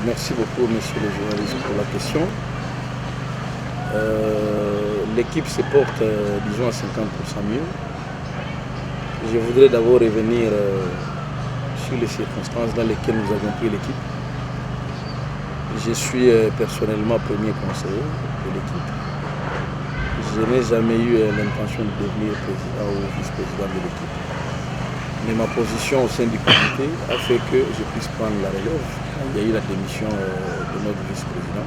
Merci beaucoup, monsieur le journaliste, pour la question. L'équipe se porte, disons, à 50% mieux. Je voudrais d'abord revenir sur les circonstances dans lesquelles nous avons pris l'équipe. Je suis personnellement premier conseiller de l'équipe. Je n'ai jamais eu l'intention de devenir président ou vice-président de l'équipe. Mais ma position au sein du comité a fait que je puisse prendre la relève. Il y a eu la démission de notre vice-président.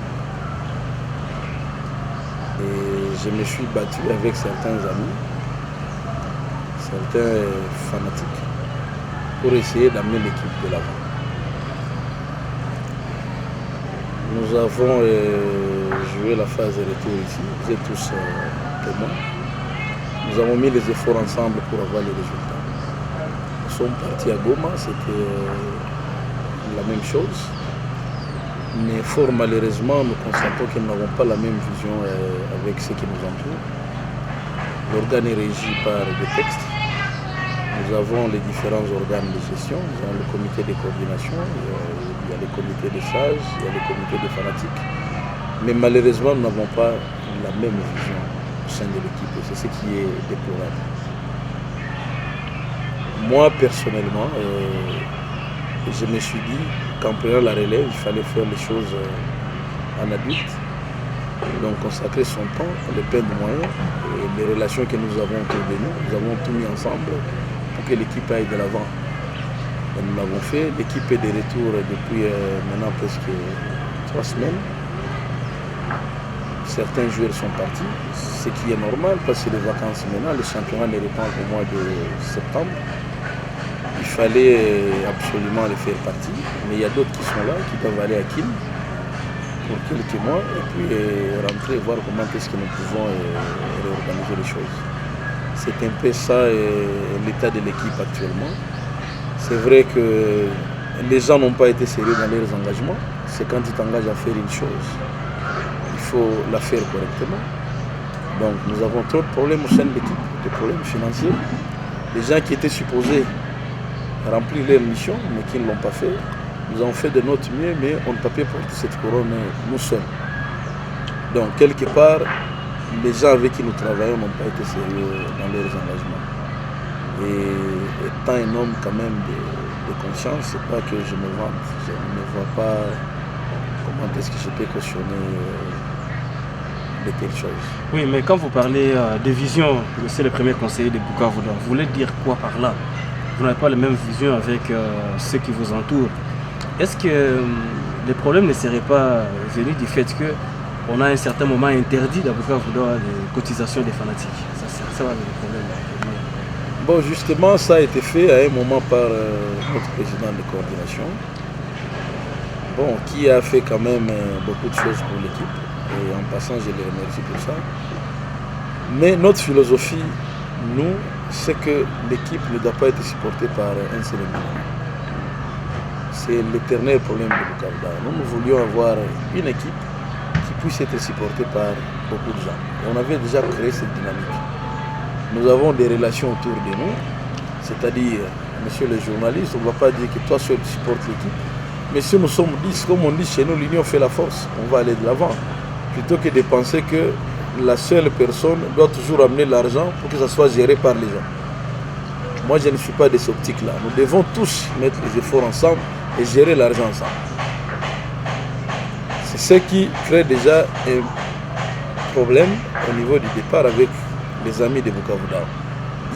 Et je me suis battu avec certains amis, certains fanatiques, pour essayer d'amener l'équipe de l'avant. Nous avons joué la phase de retour ici, vous êtes tous témoins. Nous avons mis les efforts ensemble pour avoir les résultats. Nous sommes partis à Goma, c'était la même chose. Mais fort malheureusement, nous constatons que nous n'avons pas la même vision avec ce qui nous entoure. L'organe est régi par des textes. Nous avons les différents organes de gestion. Nous avons le comité de coordination, il y a les comités des sages, il y a les comités des fanatiques. Mais malheureusement, nous n'avons pas la même vision au sein de l'équipe. Et c'est ce qui est déplorable. Moi, personnellement, je me suis dit qu'en prenant la relève, il fallait faire les choses en adulte. Donc consacrer son temps, le plein de moyens, et les relations que nous avons autour de nous, nous avons tout mis ensemble pour que l'équipe aille de l'avant. Nous l'avons fait, l'équipe est de retour depuis maintenant presque 3 semaines. Certains joueurs sont partis, ce qui est normal parce que les vacances maintenant, le championnat les reprend au mois de septembre. Il fallait absolument les faire partir, mais il y a d'autres qui sont là, qui peuvent aller à Kim pour quelques mois et puis rentrer et voir comment est-ce que nous pouvons réorganiser les choses. C'est un peu ça l'état de l'équipe actuellement. C'est vrai que les gens n'ont pas été sérieux dans leurs engagements. C'est quand ils t'engagent à faire une chose, il faut la faire correctement. Donc nous avons trop de problèmes au sein de l'équipe, des problèmes financiers. Les gens qui étaient supposés remplir leur mission, mais qui ne l'ont pas fait. Nous avons fait de notre mieux, mais on ne peut pas porter cette couronne nous seuls. Donc, quelque part, les gens avec qui nous travaillons n'ont pas été sérieux dans leurs engagements. Et étant un homme quand même de conscience, c'est pas que je me vante. Je ne vois pas comment est-ce que je peux cautionner de telles choses. Oui, mais quand vous parlez de vision, c'est le premier conseiller de Bukavu, vous voulez dire quoi par là? Vous n'avez pas la même vision avec ceux qui vous entourent. Est-ce que les problèmes ne seraient pas venus du fait qu'on a à un certain moment interdit d'avocat les cotisations des fanatiques? Ça va le problème. Bon, justement, ça a été fait à un moment par notre président de coordination, bon, qui a fait quand même beaucoup de choses pour l'équipe. Et en passant, je le remercie pour ça. Mais notre philosophie, nous, c'est que l'équipe ne doit pas être supportée par un seul individu. C'est l'éternel problème de Bukavu. Nous voulions avoir une équipe qui puisse être supportée par beaucoup de gens. Et on avait déjà créé cette dynamique. Nous avons des relations autour de nous, c'est-à-dire, monsieur le journaliste, on ne va pas dire que toi seul tu supportes l'équipe, mais si nous sommes 10, comme on dit chez nous, l'union fait la force, on va aller de l'avant. Plutôt que de penser que la seule personne doit toujours amener l'argent pour que ça soit géré par les gens. Moi, je ne suis pas de cette optique-là. Nous devons tous mettre les efforts ensemble et gérer l'argent ensemble. C'est ce qui crée déjà un problème au niveau du départ avec les amis de Bukavu.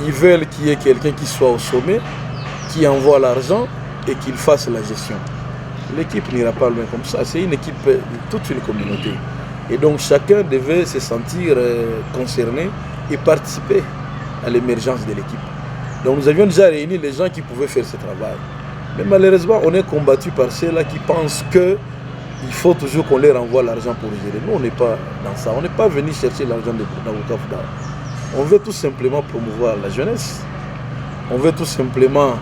Ils veulent qu'il y ait quelqu'un qui soit au sommet, qui envoie l'argent et qu'il fasse la gestion. L'équipe n'ira pas loin comme ça. C'est une équipe de toute une communauté. Et donc chacun devait se sentir concerné et participer à l'émergence de l'équipe. Donc nous avions déjà réuni les gens qui pouvaient faire ce travail. Mais malheureusement, on est combattu par ceux-là qui pensent qu'il faut toujours qu'on leur envoie l'argent pour gérer. Nous, on n'est pas dans ça. On n'est pas venu chercher l'argent de Bukavu. On veut tout simplement promouvoir la jeunesse. On veut tout simplement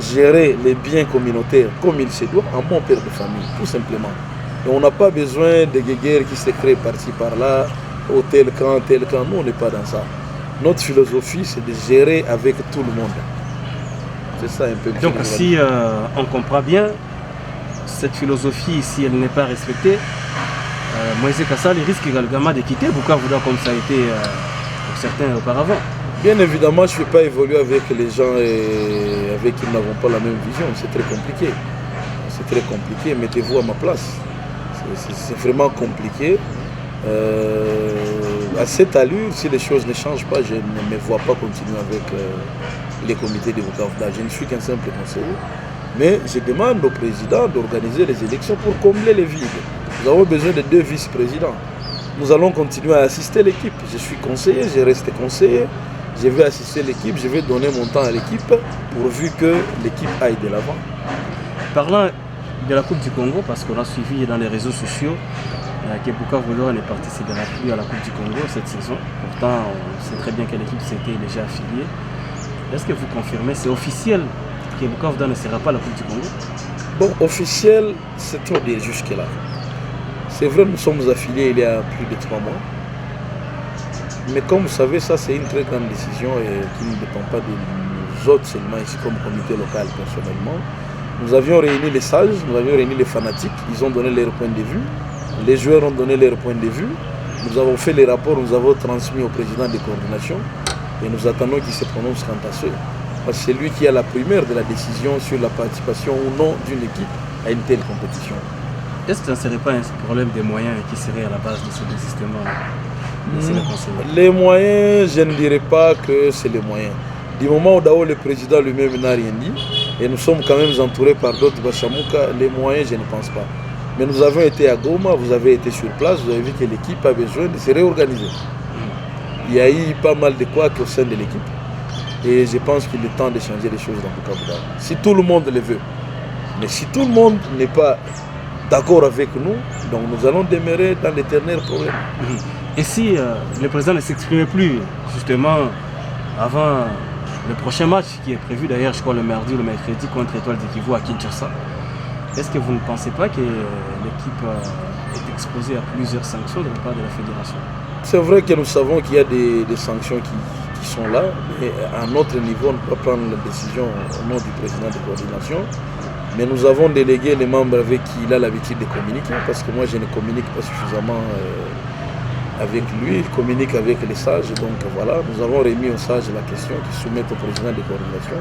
gérer les biens communautaires comme il se doit en bon père de famille, tout simplement. Et on n'a pas besoin de guéguerres qui se créent par-ci par-là, au tel camp, tel camp. Nous, on n'est pas dans ça. Notre philosophie, c'est de gérer avec tout le monde. C'est ça un peu. Donc si on comprend bien, cette philosophie, si elle n'est pas respectée, Moïse Kassal risque également de quitter Bukavu comme ça a été pour certains auparavant. Bien évidemment, je ne vais pas évoluer avec les gens avec qui nous n'avons pas la même vision. C'est très compliqué. C'est très compliqué. Mettez-vous à ma place. C'est vraiment compliqué. À cette allure, si les choses ne changent pas, je ne me vois pas continuer avec les comités de Bukavu. Je ne suis qu'un simple conseiller. Mais je demande au président d'organiser les élections pour combler les vides. Nous avons besoin de 2 vice-présidents. Nous allons continuer à assister l'équipe. Je suis conseiller, je reste conseiller. Je vais assister l'équipe, je vais donner mon temps à l'équipe pourvu que l'équipe aille de l'avant. Parlant de la Coupe du Congo, parce qu'on a suivi dans les réseaux sociaux que Bukavu ne participera plus à la Coupe du Congo cette saison. Pourtant, on sait très bien que l'équipe s'était déjà affiliée. Est-ce que vous confirmez, c'est officiel que Bukavu ne sera pas à la Coupe du Congo? Bon, officiel, c'est trop dire jusque-là. C'est vrai, nous sommes affiliés il y a plus de 3 mois. Mais comme vous savez, ça c'est une très grande décision et qui ne dépend pas de nous autres seulement ici comme comité local personnellement. Nous avions réuni les sages, nous avions réuni les fanatiques, ils ont donné leur point de vue, les joueurs ont donné leur point de vue, nous avons fait les rapports, nous avons transmis au président de coordination et nous attendons qu'il se prononce quant à ce. Parce que c'est lui qui a la première de la décision sur la participation ou non d'une équipe à une telle compétition. Est-ce que ça ne serait pas un problème des moyens qui serait à la base de ce désistement? Les moyens, je ne dirais pas que c'est les moyens. Du moment où d'abord le président lui-même n'a rien dit, et nous sommes quand même entourés par d'autres Bachamouka, les moyens, je ne pense pas. Mais nous avons été à Goma, vous avez été sur place, vous avez vu que l'équipe a besoin de se réorganiser. Il y a eu pas mal de couacs au sein de l'équipe. Et je pense qu'il est temps de changer les choses dans Bukavu. Si tout le monde le veut. Mais si tout le monde n'est pas d'accord avec nous, donc nous allons demeurer dans l'éternel problème. Et si le président ne s'exprimait plus, justement, avant le prochain match qui est prévu d'ailleurs, je crois, le mardi ou le mercredi contre Étoile du Kivu à Kinshasa, est-ce que vous ne pensez pas que l'équipe est exposée à plusieurs sanctions de la part de la fédération? C'est vrai que nous savons qu'il y a des sanctions qui sont là, mais à notre niveau, on ne peut pas prendre la décision au nom du président de coordination. Mais nous avons délégué les membres avec qui il a l'habitude de communiquer, parce que moi je ne communique pas suffisamment avec lui, il communique avec les sages. Donc voilà, nous avons remis aux sages la question qui soumettent au président de coordination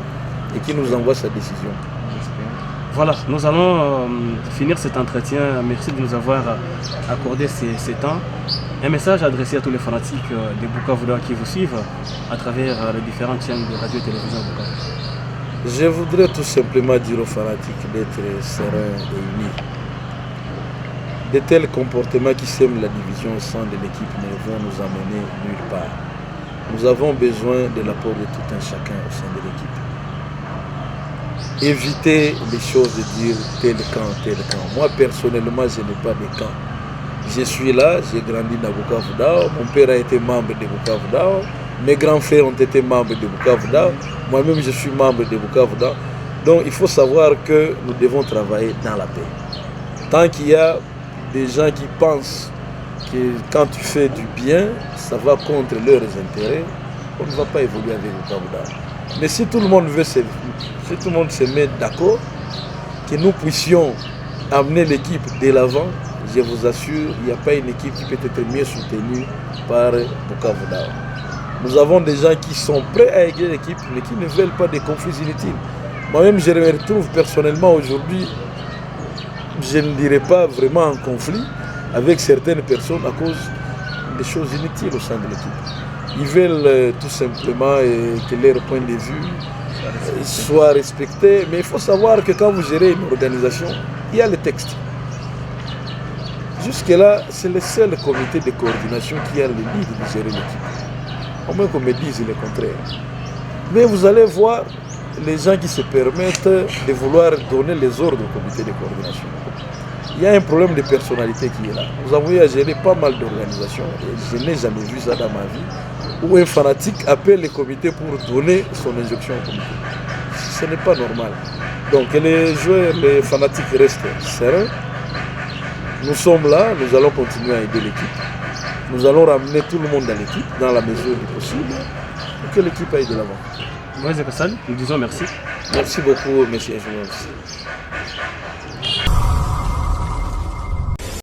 et qui nous envoie sa décision. Voilà, nous allons finir cet entretien. Merci de nous avoir accordé ces temps. Un message adressé à tous les fanatiques de Bukavu qui vous suivent à travers les différentes chaînes de radio et télévision Bukavu. Je voudrais tout simplement dire aux fanatiques d'être sereins et unis. De tels comportements qui sèment la division au sein de l'équipe ne vont nous amener nulle part. Nous avons besoin de l'apport de tout un chacun au sein de l'équipe. Évitez les choses de dire tel camp, tel camp. Moi personnellement, je n'ai pas de camp. Je suis là, j'ai grandi dans Bukavu Dao, mon père a été membre de Bukavu Dao, mes grands frères ont été membres de Bukavu Dao, moi-même je suis membre de Bukavu Dao. Donc il faut savoir que nous devons travailler dans la paix. Tant qu'il y a des gens qui pensent que quand tu fais du bien, ça va contre leurs intérêts, on ne va pas évoluer avec Bukavu Dao. Mais si tout le monde veut si tout le monde se met d'accord, que nous puissions amener l'équipe de l'avant, je vous assure, il n'y a pas une équipe qui peut être mieux soutenue par Bukavu Dao. Nous avons des gens qui sont prêts à aider l'équipe, mais qui ne veulent pas de conflits inutiles. Moi-même, je me retrouve personnellement aujourd'hui, je ne dirais pas vraiment en conflit avec certaines personnes à cause des choses inutiles au sein de l'équipe. Ils veulent tout simplement que leur point de vue soit respecté, mais il faut savoir que quand vous gérez une organisation, il y a le texte. Jusque-là, c'est le seul comité de coordination qui a le lead de gérer l'équipe. Au moins qu'on me dise le contraire. Mais vous allez voir les gens qui se permettent de vouloir donner les ordres au comité de coordination. Il y a un problème de personnalité qui est là. Nous avons eu à gérer pas mal d'organisations et je n'ai jamais vu ça dans ma vie où un fanatique appelle le comité pour donner son injonction au comité. Ce n'est pas normal. Donc les joueurs, les fanatiques restent sereins. Nous sommes là, nous allons continuer à aider l'équipe. Nous allons ramener tout le monde dans l'équipe, dans la mesure du possible, pour que l'équipe aille de l'avant. Moïse Kassal, nous disons merci. Merci beaucoup, monsieur le journaliste.